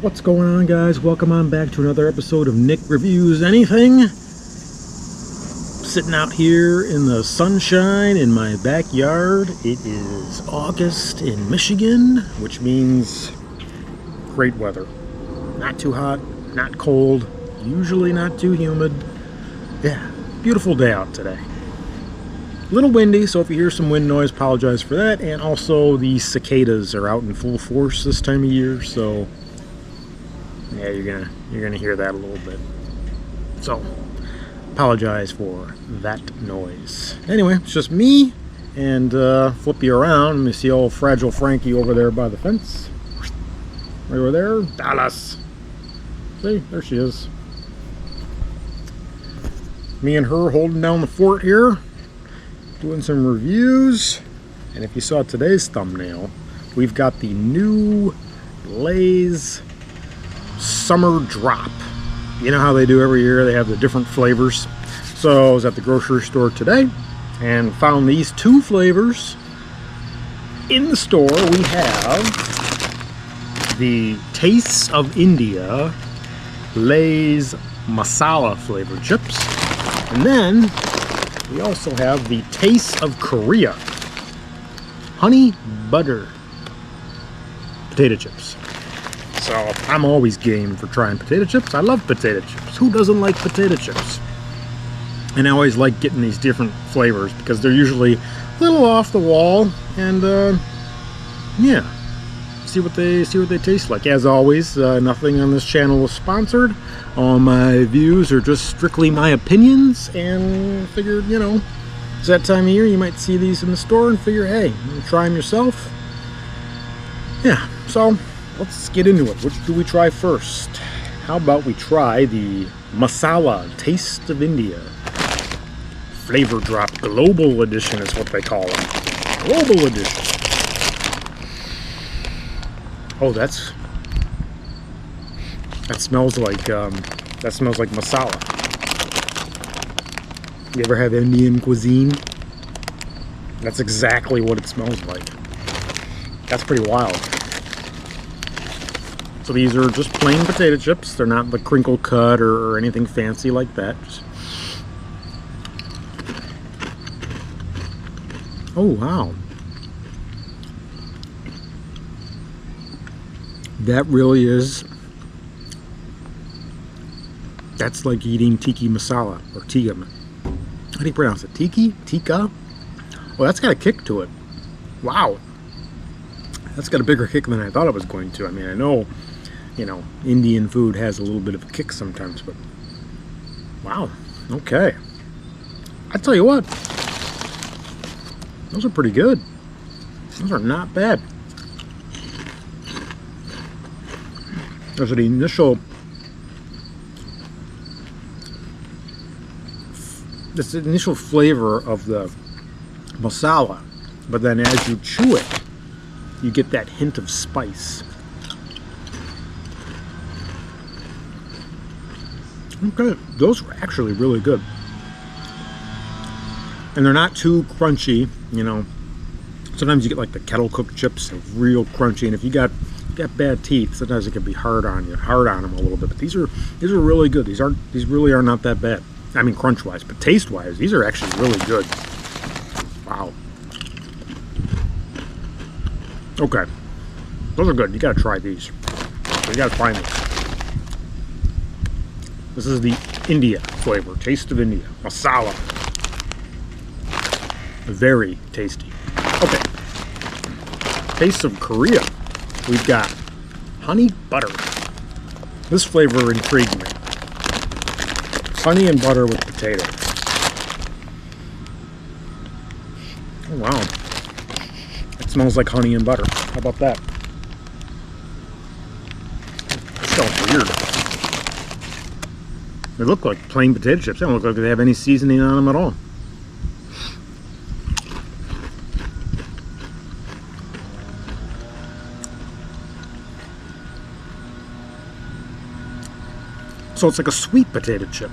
What's going on, guys? Welcome on back to another episode of Nick Reviews Anything. Sitting out here in the sunshine in my backyard. It is August in Michigan, which means great weather. Not too hot, not cold, usually not too humid. Yeah, beautiful day out today. A little windy, so if you hear some wind noise, apologize for that. And also the cicadas are out in full force this time of year, so yeah, you're gonna hear that a little bit. So apologize for that noise. Anyway, it's just me, and flip you around. Let me see old fragile Frankie over there by the fence. Right over there, Dallas. See, there she is. Me and her holding down the fort here, doing some reviews. And if you saw today's thumbnail, we've got the new Lay's Summer Drop. You know how they do every year, they have the different flavors. So I was at the grocery store today and found these two flavors. In the store we have the Tastes of India Lay's Masala flavored chips, and then we also have the Taste of Korea honey butter potato chips. So I'm always game for trying potato chips. I love potato chips. Who doesn't like potato chips? And I always like getting these different flavors because they're usually a little off the wall, and yeah, see what they taste like. As always, nothing on this channel is sponsored. All my views are just strictly my opinions, and figured, you know, it's that time of year, you might see these in the store and figure, hey, try them yourself. Yeah, so let's get into it. Which do we try first? How about we try the Masala Taste of India Flavor Drop Global Edition is what they call it. Global Edition. Oh, that smells like masala. You ever have Indian cuisine? That's exactly what it smells like. That's pretty wild. So these are just plain potato chips. They're not the crinkle cut or anything fancy like that. Oh, wow. That really is. That's like eating tiki masala or tikka. How do you pronounce it? Tiki? Tikka? Well, that's got a kick to it. Wow. That's got a bigger kick than I thought it was going to. I mean, I know, you know, Indian food has a little bit of a kick sometimes, but wow, okay. I tell you what, those are pretty good. Those are not bad. There's the initial, flavor of the masala, but then as you chew it, you get that hint of spice. Okay, those were actually really good. And they're not too crunchy, you know. Sometimes you get like the kettle cooked chips, they're real crunchy, and if you got bad teeth, sometimes it can be hard on them a little bit. But these are really good. These really are not that bad. I mean, crunch wise, but taste wise, these are actually really good. Wow. Okay, those are good. You gotta try these. You gotta find these. This is the India flavor, Taste of India, masala. Very tasty. Okay. Taste of Korea. We've got honey butter. This flavor intrigued me. Honey and butter with potato. Oh, wow. It smells like honey and butter. How about that? It smells weird. They look like plain potato chips. They don't look like they have any seasoning on them at all. So it's like a sweet potato chip.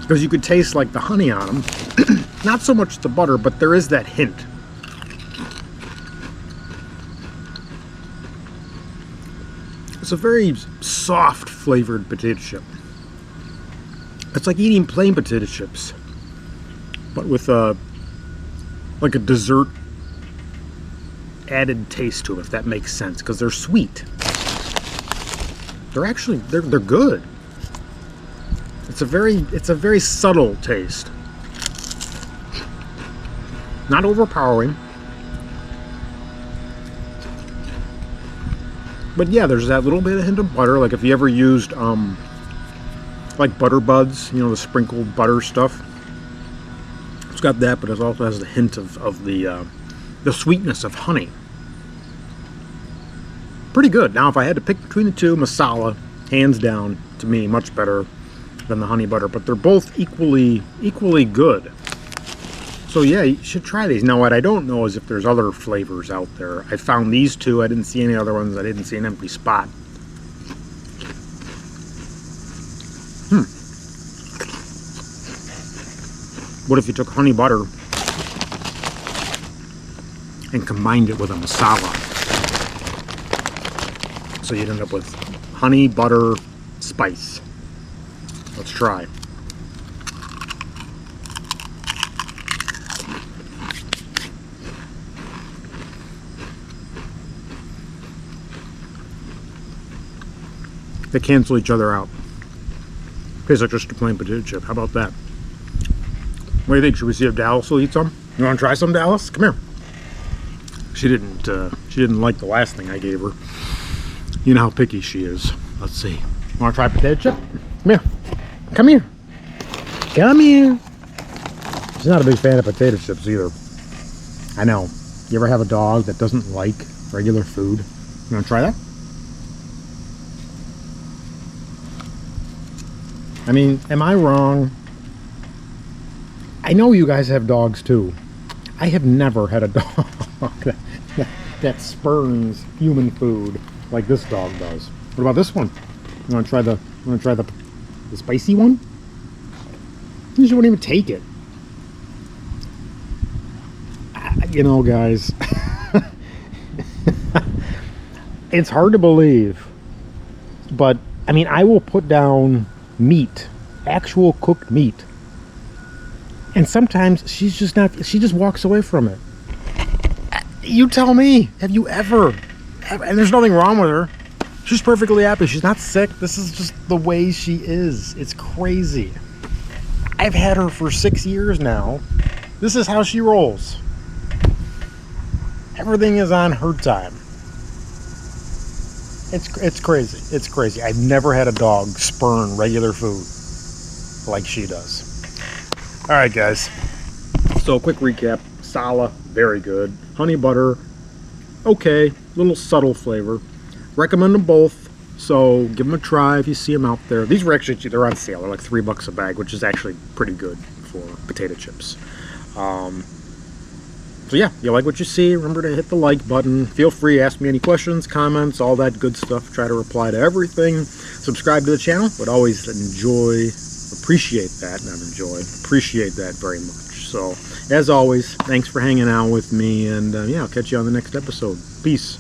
Because you could taste like the honey on them. Not so much the butter, but there is that hint. It's a very soft flavored potato chip. It's like eating plain potato chips, but with like a dessert added taste to it, if that makes sense, because they're sweet. They're actually they're good. It's a very subtle taste. Not overpowering. But yeah, there's that little bit of hint of butter, like if you ever used like butter buds, you know, the sprinkled butter stuff. It's got that, but it also has the hint of the sweetness of honey. Pretty good. Now, if I had to pick between the two, Masala, hands down, to me, much better than the honey butter. But they're both equally good. So yeah, you should try these. Now, what I don't know is if there's other flavors out there. I found these two. I didn't see any other ones. I didn't see an empty spot. What if you took honey butter and combined it with a masala? So you'd end up with honey, butter, spice. Let's try. They cancel each other out. Tastes like just a plain potato chip. How about that? What do you think? Should we see if Dallas will eat some? You want to try some, Dallas? Come here. She didn't like the last thing I gave her. You know how picky she is. Let's see. Want to try potato chip? Come here. Come here. Come here. She's not a big fan of potato chips either. I know. You ever have a dog that doesn't like regular food? You want to try that? I mean, am I wrong? I know you guys have dogs too. I have never had a dog that spurns human food like this dog does. What about this one? You want to try the spicy one? She won't even take it. You know, guys, it's hard to believe, but I mean, I will put down meat, actual cooked meat, and sometimes she just walks away from it. You tell me, have you ever, and there's nothing wrong with her, she's perfectly happy, she's not sick, this is just the way she is. It's crazy. I've had her for 6 years now. This is how she rolls. Everything is on her time. It's crazy. It's crazy. I've never had a dog spurn regular food like she does. All right, guys. So, quick recap. Masala, very good. Honey butter, okay. Little subtle flavor. Recommend them both. So, give them a try if you see them out there. These were actually, they're on sale. They're like $3 a bag, which is actually pretty good for potato chips. So yeah, you like what you see, remember to hit the like button. Feel free to ask me any questions, comments, all that good stuff. Try to reply to everything. Subscribe to the channel. Would always appreciate that very much. So, as always, thanks for hanging out with me, and yeah, I'll catch you on the next episode. Peace.